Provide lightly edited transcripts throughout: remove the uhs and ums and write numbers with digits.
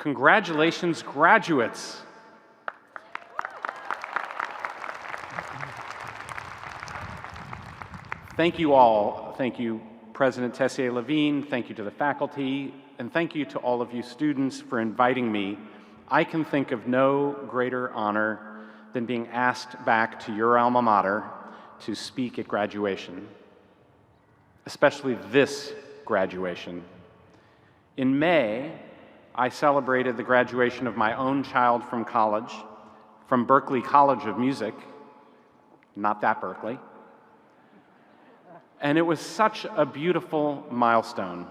Congratulations, graduates. Thank you all. Thank you, President Tessier-Levine. Thank you to the faculty. And thank you to all of you students for inviting me. I can think of no greater honor than being asked back to your alma mater to speak at graduation, especially this graduation. In May, I celebrated the graduation of my own child from college, from Berklee College of Music, not that Berkeley. And it was such a beautiful milestone.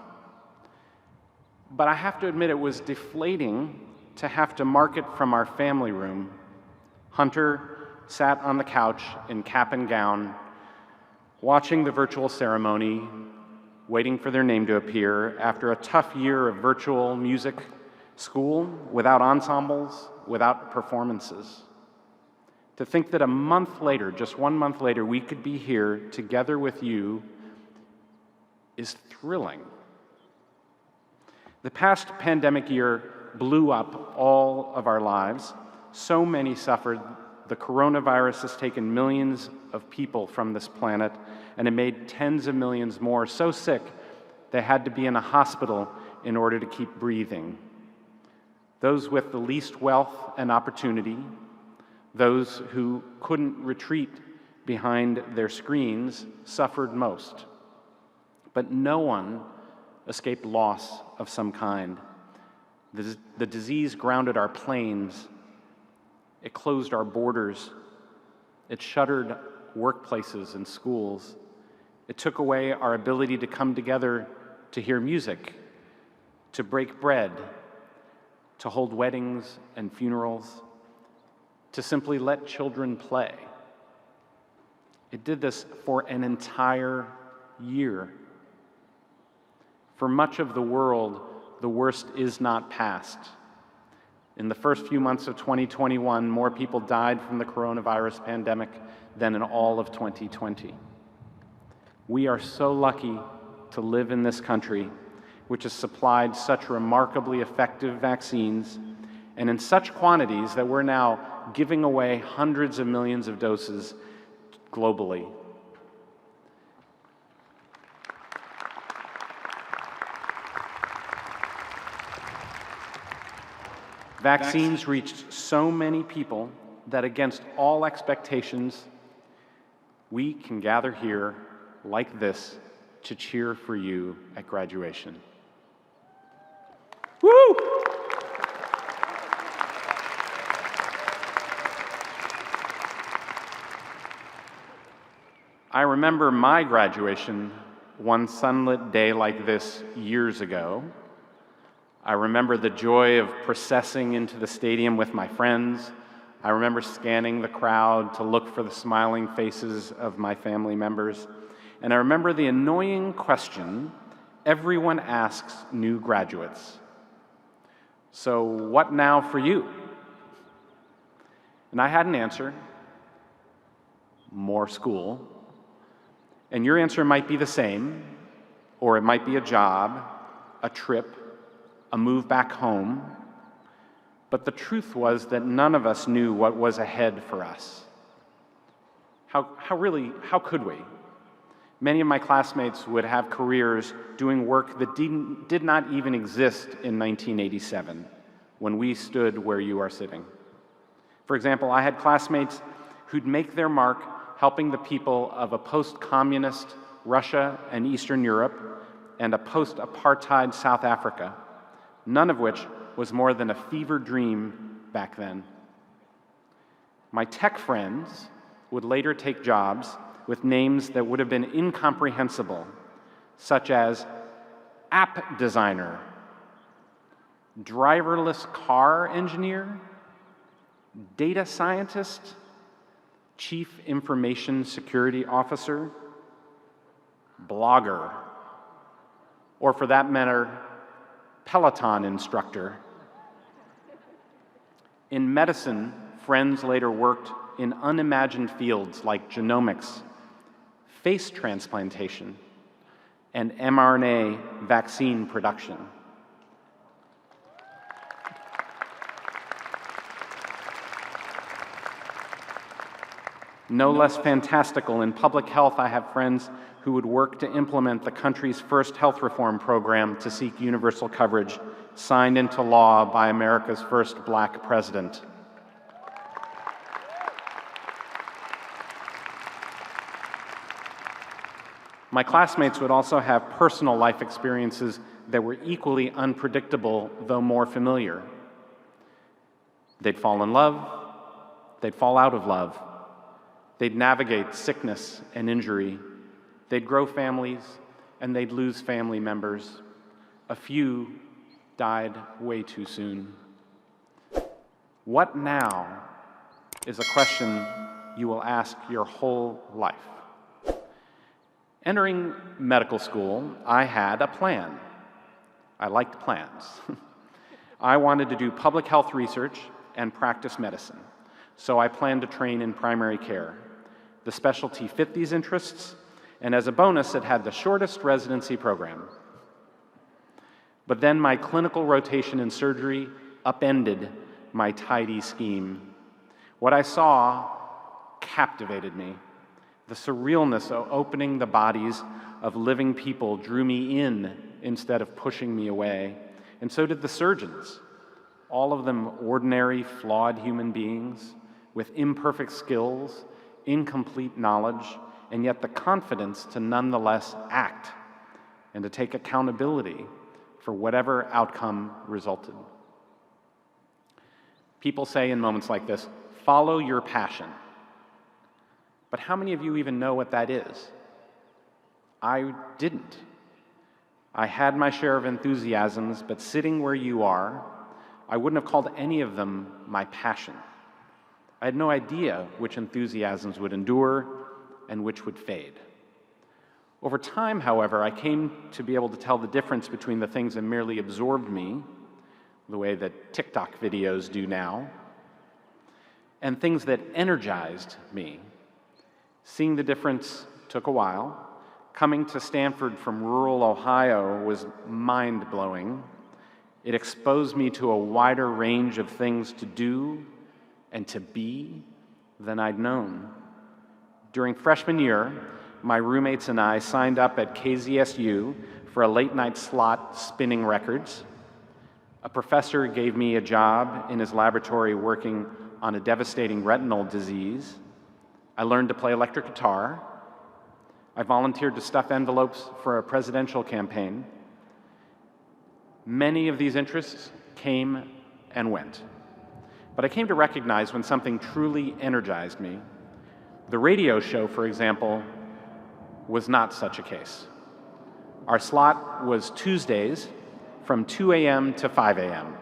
But I have to admit it was deflating to have to mark it from our family room. Hunter sat on the couch in cap and gown, watching the virtual ceremony, waiting for their name to appear after a tough year of virtual music school, without ensembles, without performances. To think that a month later, just 1 month later, we could be here together with you is thrilling. The past pandemic year blew up all of our lives. So many suffered. The coronavirus has taken millions of people from this planet, and it made tens of millions more so sick they had to be in a hospital in order to keep breathing. Those with the least wealth and opportunity, those who couldn't retreat behind their screens, suffered most. But no one escaped loss of some kind. The disease grounded our planes. It closed our borders. It shuttered workplaces and schools. It took away our ability to come together to hear music, to break bread, to hold weddings and funerals, to simply let children play. It did this for an entire year. For much of the world, the worst is not past. In the first few months of 2021, more people died from the coronavirus pandemic than in all of 2020. We are so lucky to live in this country, which has supplied such remarkably effective vaccines and in such quantities that we're now giving away hundreds of millions of doses globally. Vaccines reached so many people that against all expectations, we can gather here like this to cheer for you at graduation. Woo! I remember my graduation one sunlit day like this years ago. I remember the joy of processing into the stadium with my friends. I remember scanning the crowd to look for the smiling faces of my family members. And I remember the annoying question everyone asks new graduates. So what now for you? And I had an answer. More school. And your answer might be the same, or it might be a job, a trip, a move back home, but the truth was that none of us knew what was ahead for us. How could we? Many of my classmates would have careers doing work that did not even exist in 1987, when we stood where you are sitting. For example, I had classmates who'd make their mark helping the people of a post-communist Russia and Eastern Europe and a post-apartheid South Africa, none of which was more than a fever dream back then. My tech friends would later take jobs with names that would have been incomprehensible, such as app designer, driverless car engineer, data scientist, chief information security officer, blogger, or for that matter, Peloton instructor. In medicine, friends later worked in unimagined fields like genomics, face transplantation, and mRNA vaccine production. No less fantastical, in public health, I have friends who would work to implement the country's first health reform program to seek universal coverage, signed into law by America's first black president. My classmates would also have personal life experiences that were equally unpredictable, though more familiar. They'd fall in love, they'd fall out of love, they'd navigate sickness and injury, they'd grow families, and they'd lose family members. A few died way too soon. What now is a question you will ask your whole life. Entering medical school, I had a plan. I liked plans. I wanted to do public health research and practice medicine, so I planned to train in primary care. The specialty fit these interests, and as a bonus, it had the shortest residency program. But then my clinical rotation in surgery upended my tidy scheme. What I saw captivated me. The surrealness of opening the bodies of living people drew me in instead of pushing me away. And so did the surgeons, all of them ordinary, flawed human beings with imperfect skills, incomplete knowledge, and yet the confidence to nonetheless act and to take accountability for whatever outcome resulted. People say in moments like this, follow your passion. But how many of you even know what that is? I didn't. I had my share of enthusiasms, but sitting where you are, I wouldn't have called any of them my passion. I had no idea which enthusiasms would endure and which would fade. Over time, however, I came to be able to tell the difference between the things that merely absorbed me, the way that TikTok videos do now, and things that energized me. Seeing the difference took a while. Coming to Stanford from rural Ohio was mind-blowing. It exposed me to a wider range of things to do and to be than I'd known. During freshman year, my roommates and I signed up at KZSU for a late-night slot spinning records. A professor gave me a job in his laboratory working on a devastating retinal disease. I learned to play electric guitar. I volunteered to stuff envelopes for a presidential campaign. Many of these interests came and went. But I came to recognize when something truly energized me. The radio show, for example, was not such a case. Our slot was Tuesdays from 2 a.m. to 5 a.m.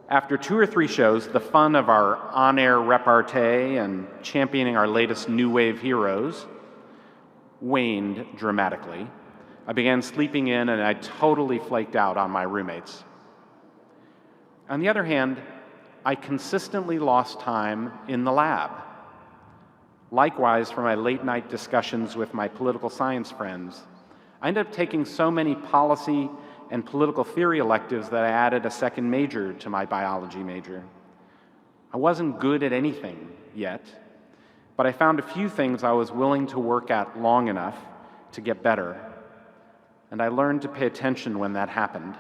After 2 or 3 shows, the fun of our on-air repartee and championing our latest new wave heroes waned dramatically. I began sleeping in and I totally flaked out on my roommates. On the other hand, I consistently lost time in the lab. Likewise, for my late-night discussions with my political science friends, I ended up taking so many policy and political theory electives that I added a second major to my biology major. I wasn't good at anything yet, but I found a few things I was willing to work at long enough to get better, and I learned to pay attention when that happened.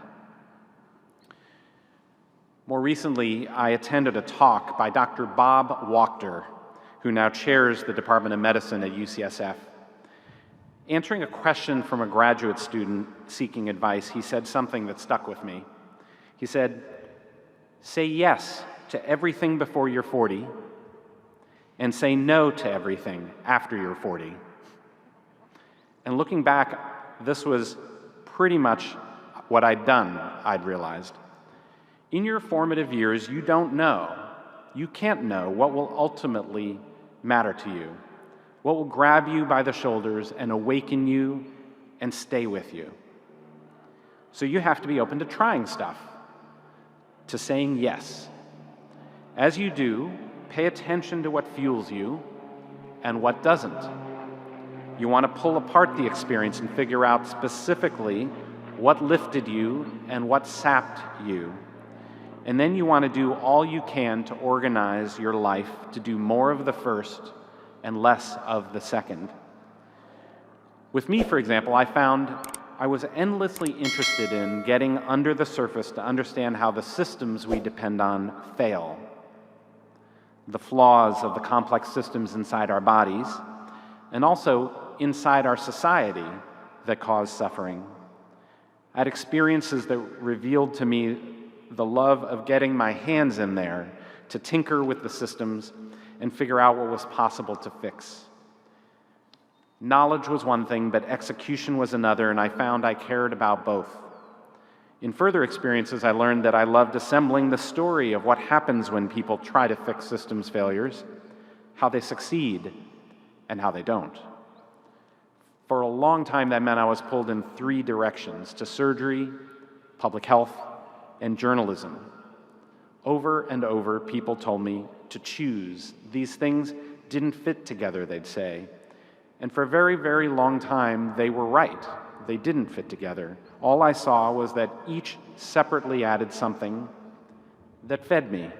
More recently, I attended a talk by Dr. Bob Wachter, who now chairs the Department of Medicine at UCSF. Answering a question from a graduate student seeking advice, he said something that stuck with me. He said, "Say yes to everything before you're 40, and say no to everything after you're 40." And looking back, this was pretty much what I'd done, I'd realized. In your formative years, you don't know, you can't know what will ultimately matter to you, what will grab you by the shoulders and awaken you and stay with you. So you have to be open to trying stuff, to saying yes. As you do, pay attention to what fuels you and what doesn't. You want to pull apart the experience and figure out specifically what lifted you and what sapped you. And then you want to do all you can to organize your life to do more of the first and less of the second. With me, for example, I found I was endlessly interested in getting under the surface to understand how the systems we depend on fail, the flaws of the complex systems inside our bodies, and also inside our society that cause suffering. I had experiences that revealed to me the love of getting my hands in there to tinker with the systems and figure out what was possible to fix. Knowledge was one thing, but execution was another, and I found I cared about both. In further experiences, I learned that I loved assembling the story of what happens when people try to fix systems failures, how they succeed, and how they don't. For a long time, that meant I was pulled in three directions: to surgery, public health, and journalism. Over and over, people told me to choose. These things didn't fit together, they'd say. And for a very, very long time, they were right. They didn't fit together. All I saw was that each separately added something that fed me.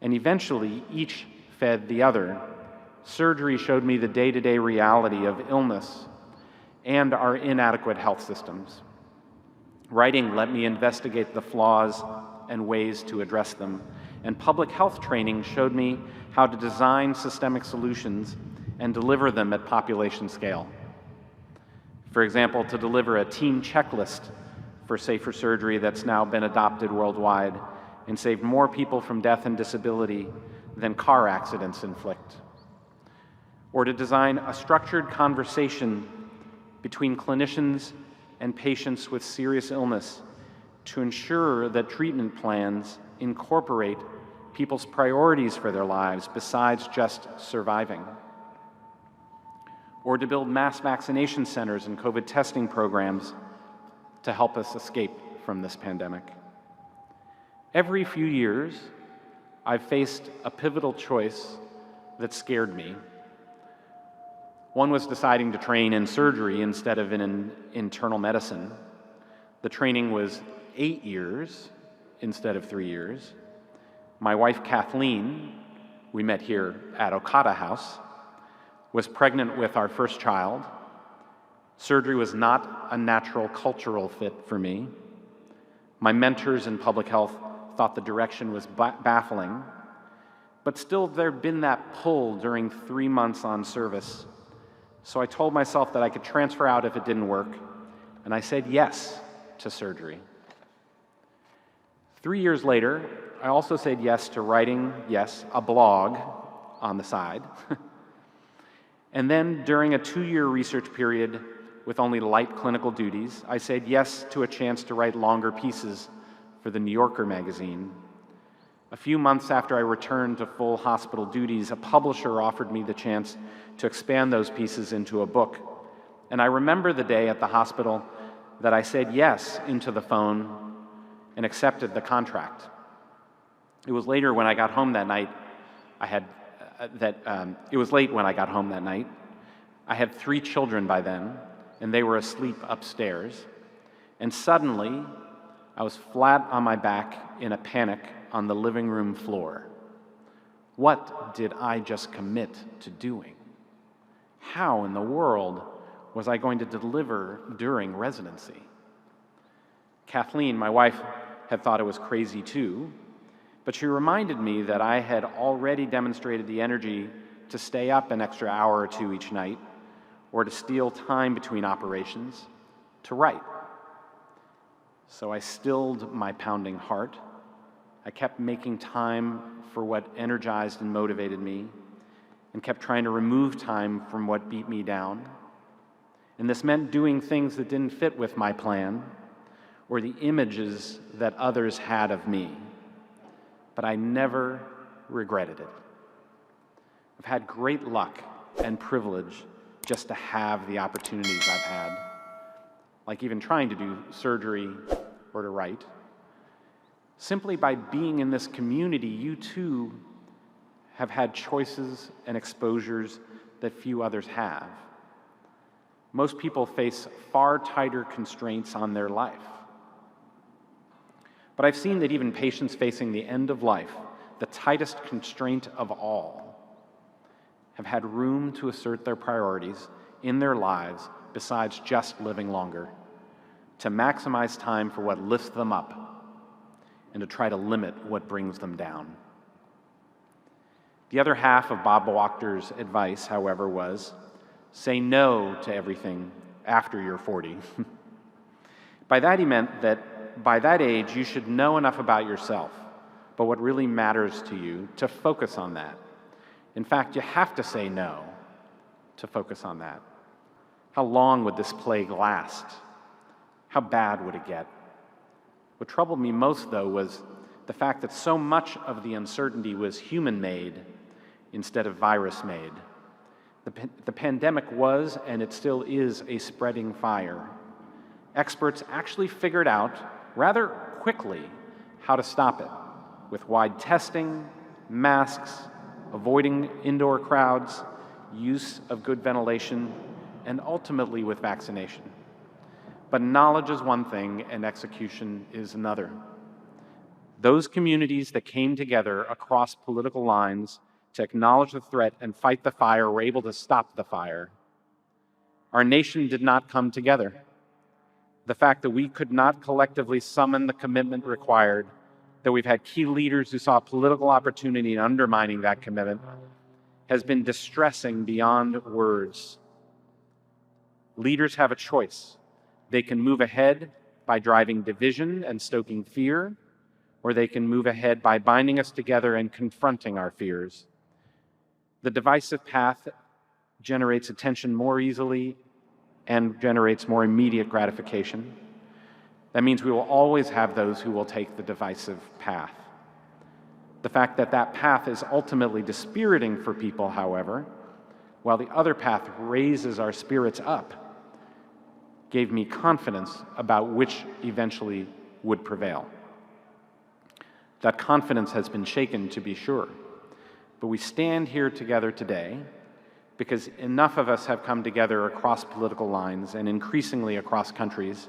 And eventually, each fed the other. Surgery showed me the day-to-day reality of illness and our inadequate health systems. Writing let me investigate the flaws and ways to address them. And public health training showed me how to design systemic solutions and deliver them at population scale. For example, to deliver a team checklist for safer surgery that's now been adopted worldwide and saved more people from death and disability than car accidents inflict. Or to design a structured conversation between clinicians and patients with serious illness to ensure that treatment plans incorporate people's priorities for their lives besides just surviving. Or to build mass vaccination centers and COVID testing programs to help us escape from this pandemic. Every few years, I've faced a pivotal choice that scared me. One was deciding to train in surgery instead of in internal medicine. The training was 8 years instead of 3 years. My wife, Kathleen, we met here at Okada House, was pregnant with our first child. Surgery was not a natural cultural fit for me. My mentors in public health thought the direction was baffling, but still there'd been that pull during 3 months on service. So I told myself that I could transfer out if it didn't work, and I said yes to surgery. 3 years later, I also said yes to writing, yes, a blog on the side. And then during a 2-year research period with only light clinical duties, I said yes to a chance to write longer pieces for the New Yorker magazine. A few months after I returned to full hospital duties, a publisher offered me the chance to expand those pieces into a book. And I remember the day at the hospital that I said yes into the phone and accepted the contract. It was later when I got home that night, it was late when I got home that night. I had 3 children by then, and they were asleep upstairs. And suddenly, I was flat on my back in a panic on the living room floor. What did I just commit to doing? How in the world was I going to deliver during residency? Kathleen, my wife, had thought it was crazy too, but she reminded me that I had already demonstrated the energy to stay up an extra hour or 2 each night, or to steal time between operations to write. So I stilled my pounding heart. I kept making time for what energized and motivated me, and kept trying to remove time from what beat me down. And this meant doing things that didn't fit with my plan, or the images that others had of me. But I never regretted it. I've had great luck and privilege just to have the opportunities I've had, like even trying to do surgery or to write. Simply by being in this community, you too have had choices and exposures that few others have. Most people face far tighter constraints on their life. But I've seen that even patients facing the end of life, the tightest constraint of all, have had room to assert their priorities in their lives besides just living longer, to maximize time for what lifts them up and to try to limit what brings them down. The other half of Bob Wachter's advice, however, was say no to everything after you're 40. By that he meant that by that age you should know enough about yourself, but what really matters to you, to focus on that. In fact, you have to say no to focus on that. How long would this plague last? How bad would it get? What troubled me most, though, was the fact that so much of the uncertainty was human-made instead of virus-made. The pandemic was, and it still is, a spreading fire. Experts actually figured out, rather quickly, how to stop it, with wide testing, masks, avoiding indoor crowds, use of good ventilation, and ultimately with vaccination. But knowledge is one thing and execution is another. Those communities that came together across political lines to acknowledge the threat and fight the fire were able to stop the fire. Our nation did not come together. The fact that we could not collectively summon the commitment required, that we've had key leaders who saw political opportunity in undermining that commitment, has been distressing beyond words. Leaders have a choice. They can move ahead by driving division and stoking fear, or they can move ahead by binding us together and confronting our fears. The divisive path generates attention more easily and generates more immediate gratification. That means we will always have those who will take the divisive path. The fact that that path is ultimately dispiriting for people, however, while the other path raises our spirits up, gave me confidence about which eventually would prevail. That confidence has been shaken, to be sure, but we stand here together today because enough of us have come together across political lines and increasingly across countries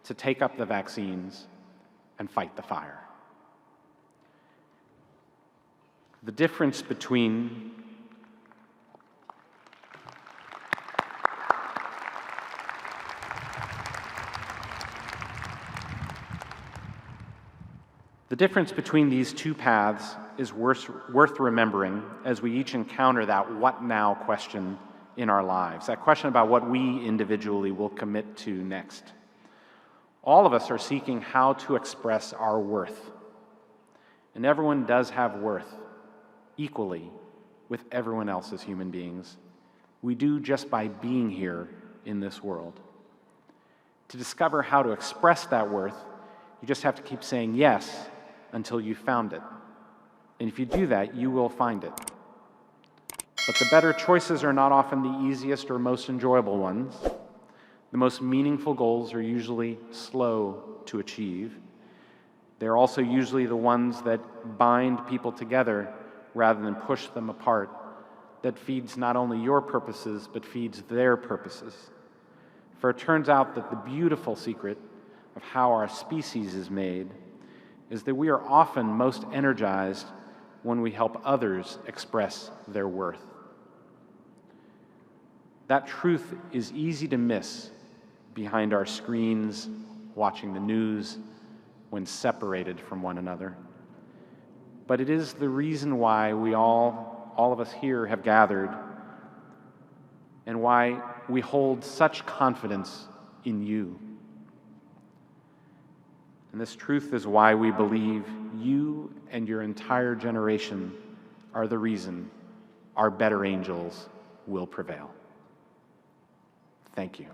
to take up the vaccines and fight the fire. The difference between these two paths is worth remembering as we each encounter that what now question in our lives, that question about what we individually will commit to next. All of us are seeking how to express our worth, and everyone does have worth equally with everyone else as human beings. We do just by being here in this world. To discover how to express that worth, you just have to keep saying yes until you've found it. And if you do that, you will find it. But the better choices are not often the easiest or most enjoyable ones. The most meaningful goals are usually slow to achieve. They're also usually the ones that bind people together rather than push them apart, that feeds not only your purposes, but feeds their purposes. For it turns out that the beautiful secret of how our species is made is that we are often most energized when we help others express their worth. That truth is easy to miss behind our screens, watching the news, when separated from one another. But it is the reason why we all of us here have gathered, and why we hold such confidence in you. And this truth is why we believe you and your entire generation are the reason our better angels will prevail. Thank you.